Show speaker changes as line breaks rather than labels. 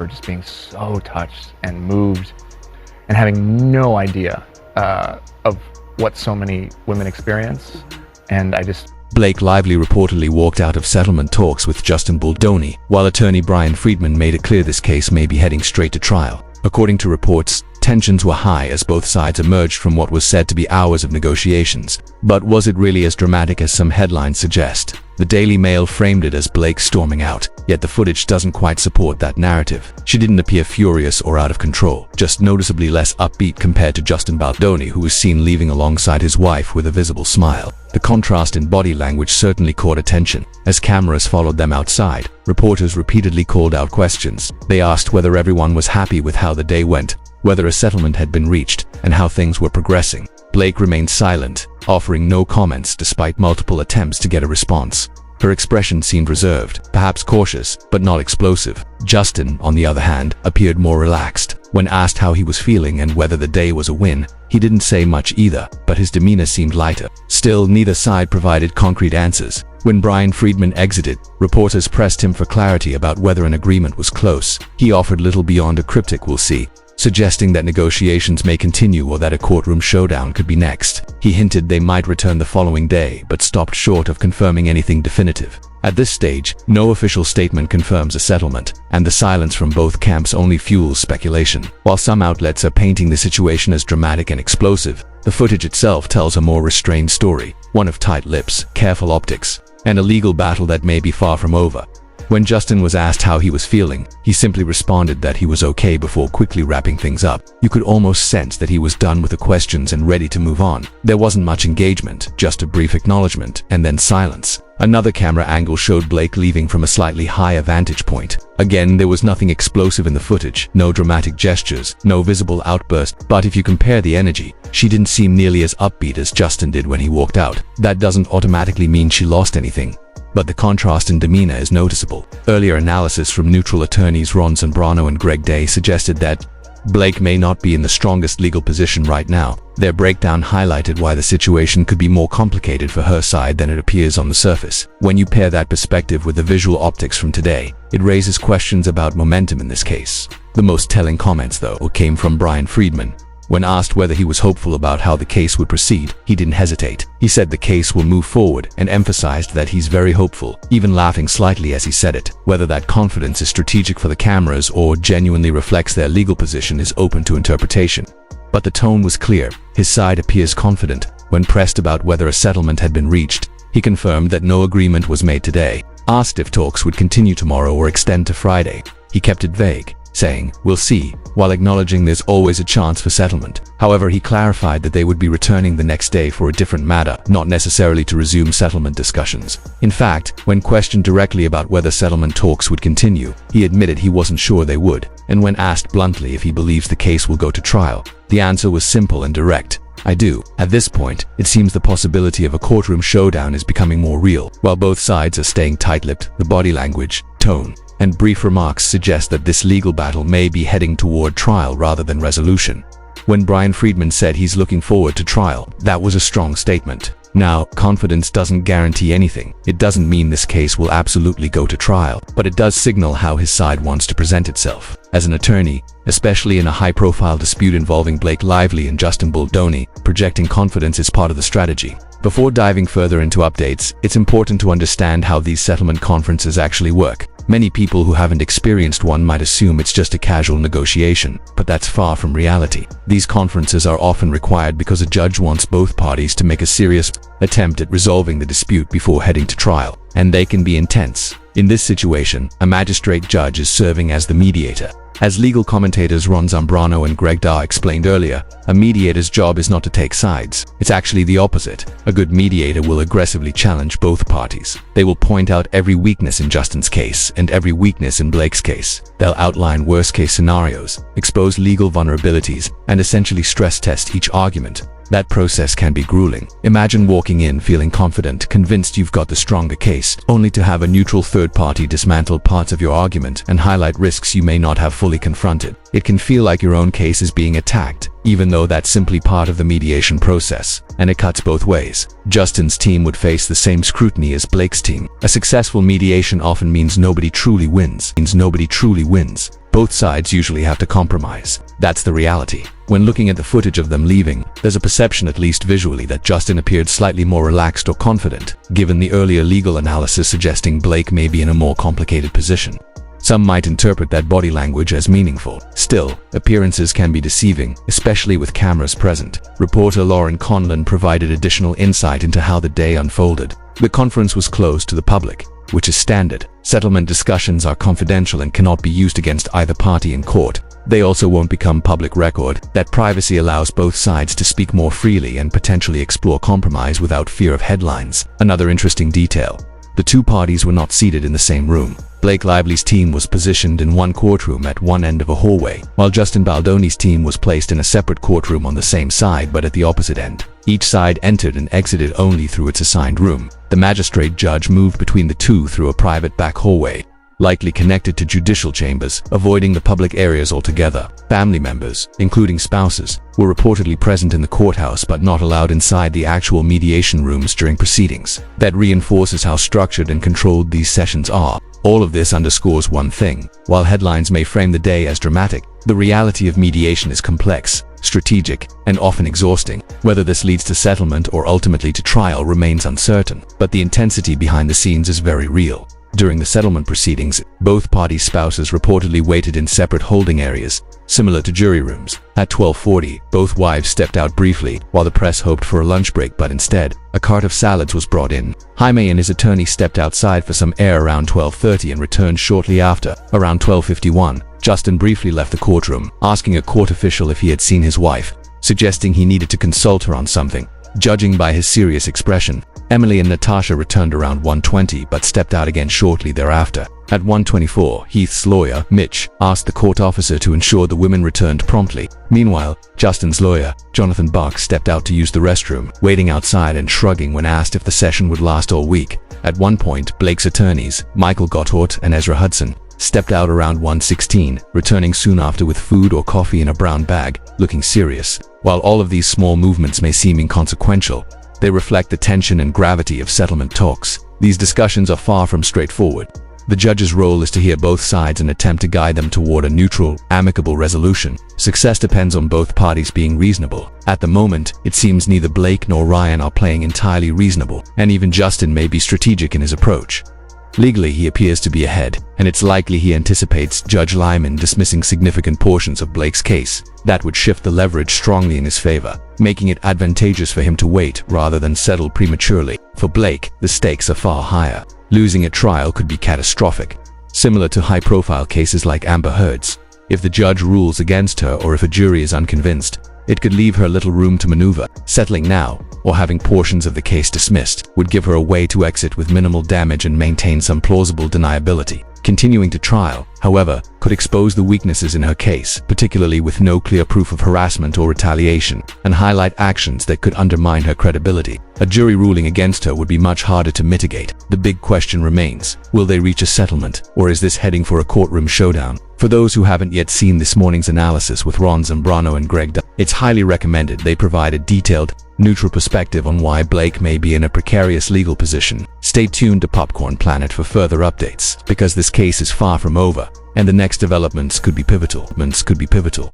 for just being so touched and moved and having no idea of what so many women experience. And
Blake Lively reportedly walked out of settlement talks with Justin Baldoni, while attorney Brian Friedman made it clear this case may be heading straight to trial. According to reports, tensions were high as both sides emerged from what was said to be hours of negotiations. But was it really as dramatic as some headlines suggest? The Daily Mail framed it as Blake storming out, yet the footage doesn't quite support that narrative. She didn't appear furious or out of control, just noticeably less upbeat compared to Justin Baldoni, who was seen leaving alongside his wife with a visible smile. The contrast in body language certainly caught attention. As cameras followed them outside, reporters repeatedly called out questions. They asked whether everyone was happy with how the day went, whether a settlement had been reached, and how things were progressing. Blake remained silent, offering no comments despite multiple attempts to get a response. Her expression seemed reserved, perhaps cautious, but not explosive. Justin, on the other hand, appeared more relaxed. When asked how he was feeling and whether the day was a win, he didn't say much either, but his demeanor seemed lighter. Still, neither side provided concrete answers. When Brian Friedman exited, reporters pressed him for clarity about whether an agreement was close. He offered little beyond a cryptic "we'll see," suggesting that negotiations may continue or that a courtroom showdown could be next. He hinted they might return the following day, but stopped short of confirming anything definitive. At this stage, no official statement confirms a settlement, and the silence from both camps only fuels speculation. While some outlets are painting the situation as dramatic and explosive, the footage itself tells a more restrained story, one of tight lips, careful optics, and a legal battle that may be far from over. When Justin was asked how he was feeling, he simply responded that he was okay before quickly wrapping things up. You could almost sense that he was done with the questions and ready to move on. There wasn't much engagement, just a brief acknowledgement, and then silence. Another camera angle showed Blake leaving from a slightly higher vantage point. Again, there was nothing explosive in the footage, no dramatic gestures, no visible outburst, but if you compare the energy, she didn't seem nearly as upbeat as Justin did when he walked out. That doesn't automatically mean she lost anything, but the contrast in demeanor is noticeable. Earlier analysis from neutral attorneys Ron Zambrano and Greg Day suggested that Blake may not be in the strongest legal position right now. Their breakdown highlighted why the situation could be more complicated for her side than it appears on the surface. When you pair that perspective with the visual optics from today, it raises questions about momentum in this case. The most telling comments, though, came from Brian Friedman. When asked whether he was hopeful about how the case would proceed, he didn't hesitate. He said the case will move forward and emphasized that he's very hopeful, even laughing slightly as he said it. Whether that confidence is strategic for the cameras or genuinely reflects their legal position is open to interpretation. But the tone was clear. His side appears confident. When pressed about whether a settlement had been reached, he confirmed that no agreement was made today. Asked if talks would continue tomorrow or extend to Friday, he kept it vague, saying, "We'll see," while acknowledging there's always a chance for settlement. However, he clarified that they would be returning the next day for a different matter, not necessarily to resume settlement discussions. In fact, when questioned directly about whether settlement talks would continue, he admitted he wasn't sure they would. And when asked bluntly if he believes the case will go to trial, the answer was simple and direct: "I do." At this point, it seems the possibility of a courtroom showdown is becoming more real. While both sides are staying tight-lipped, the body language, tone, and brief remarks suggest that this legal battle may be heading toward trial rather than resolution. When Brian Friedman said he's looking forward to trial, that was a strong statement. Now, confidence doesn't guarantee anything. It doesn't mean this case will absolutely go to trial, but it does signal how his side wants to present itself. As an attorney, especially in a high-profile dispute involving Blake Lively and Justin Baldoni, projecting confidence is part of the strategy. Before diving further into updates, it's important to understand how these settlement conferences actually work. Many people who haven't experienced one might assume it's just a casual negotiation, but that's far from reality. These conferences are often required because a judge wants both parties to make a serious attempt at resolving the dispute before heading to trial, and they can be intense. In this situation, a magistrate judge is serving as the mediator. As legal commentators Ron Zambrano and Greg Day explained earlier, a mediator's job is not to take sides. It's actually the opposite. A good mediator will aggressively challenge both parties. They will point out every weakness in Justin's case and every weakness in Blake's case. They'll outline worst-case scenarios, expose legal vulnerabilities, and essentially stress test each argument. That process can be grueling. Imagine walking in feeling confident, convinced you've got the stronger case, only to have a neutral third party dismantle parts of your argument and highlight risks you may not have fully confronted. It can feel like your own case is being attacked, even though that's simply part of the mediation process, and it cuts both ways. Justin's team would face the same scrutiny as Blake's team. A successful mediation often means nobody truly wins. both sides usually have to compromise. That's the reality. When looking at the footage of them leaving, there's a perception, at least visually, that Justin appeared slightly more relaxed or confident, given the earlier legal analysis suggesting Blake may be in a more complicated position. Some might interpret that body language as meaningful. Still, appearances can be deceiving, especially with cameras present. Reporter Lauren Conlon provided additional insight into how the day unfolded. The conference was closed to the public, which is standard. Settlement discussions are confidential and cannot be used against either party in court. They also won't become public record. That privacy allows both sides to speak more freely and potentially explore compromise without fear of headlines. Another interesting detail: the two parties were not seated in the same room. Blake Lively's team was positioned in one courtroom at one end of a hallway, while Justin Baldoni's team was placed in a separate courtroom on the same side but at the opposite end. Each side entered and exited only through its assigned room. The magistrate judge moved between the two through a private back hallway, likely connected to judicial chambers, avoiding the public areas altogether. Family members, including spouses, were reportedly present in the courthouse but not allowed inside the actual mediation rooms during proceedings. That reinforces how structured and controlled these sessions are. All of this underscores one thing: while headlines may frame the day as dramatic, the reality of mediation is complex, strategic, and often exhausting. Whether this leads to settlement or ultimately to trial remains uncertain, but the intensity behind the scenes is very real. During the settlement proceedings, both parties' spouses reportedly waited in separate holding areas, similar to jury rooms. At 12:40, both wives stepped out briefly, while the press hoped for a lunch break, but instead, a cart of salads was brought in. Jaime and his attorney stepped outside for some air around 12:30 and returned shortly after. Around 12:51, Justin briefly left the courtroom, asking a court official if he had seen his wife, suggesting he needed to consult her on something. Judging by his serious expression, Emily and Natasha returned around 1:20 but stepped out again shortly thereafter. At 1:24, Heath's lawyer, Mitch, asked the court officer to ensure the women returned promptly. Meanwhile, Justin's lawyer, Jonathan Buck, stepped out to use the restroom, waiting outside and shrugging when asked if the session would last all week. At one point, Blake's attorneys, Michael Gotthard and Ezra Hudson, stepped out around 1:16, returning soon after with food or coffee in a brown bag, looking serious. While all of these small movements may seem inconsequential, they reflect the tension and gravity of settlement talks. These discussions are far from straightforward. The judge's role is to hear both sides and attempt to guide them toward a neutral, amicable resolution. Success depends on both parties being reasonable. At the moment, it seems neither Blake nor Ryan are playing entirely reasonable, and even Justin may be strategic in his approach. Legally, he appears to be ahead, and it's likely he anticipates Judge Lyman dismissing significant portions of Blake's case. That would shift the leverage strongly in his favor, making it advantageous for him to wait rather than settle prematurely. For Blake, the stakes are far higher. Losing a trial could be catastrophic, similar to high-profile cases like Amber Heard's. If the judge rules against her or if a jury is unconvinced, it could leave her little room to maneuver. Settling now, or having portions of the case dismissed, would give her a way to exit with minimal damage and maintain some plausible deniability. Continuing to trial, however, could expose the weaknesses in her case, particularly with no clear proof of harassment or retaliation, and highlight actions that could undermine her credibility. A jury ruling against her would be much harder to mitigate. The big question remains: will they reach a settlement, or is this heading for a courtroom showdown? For those who haven't yet seen this morning's analysis with Ron Zambrano and Greg Dunn, it's highly recommended. They provide a detailed, neutral perspective on why Blake may be in a precarious legal position. Stay tuned to Popcorn Planet for further updates, because this case is far from over, and the next developments could be pivotal.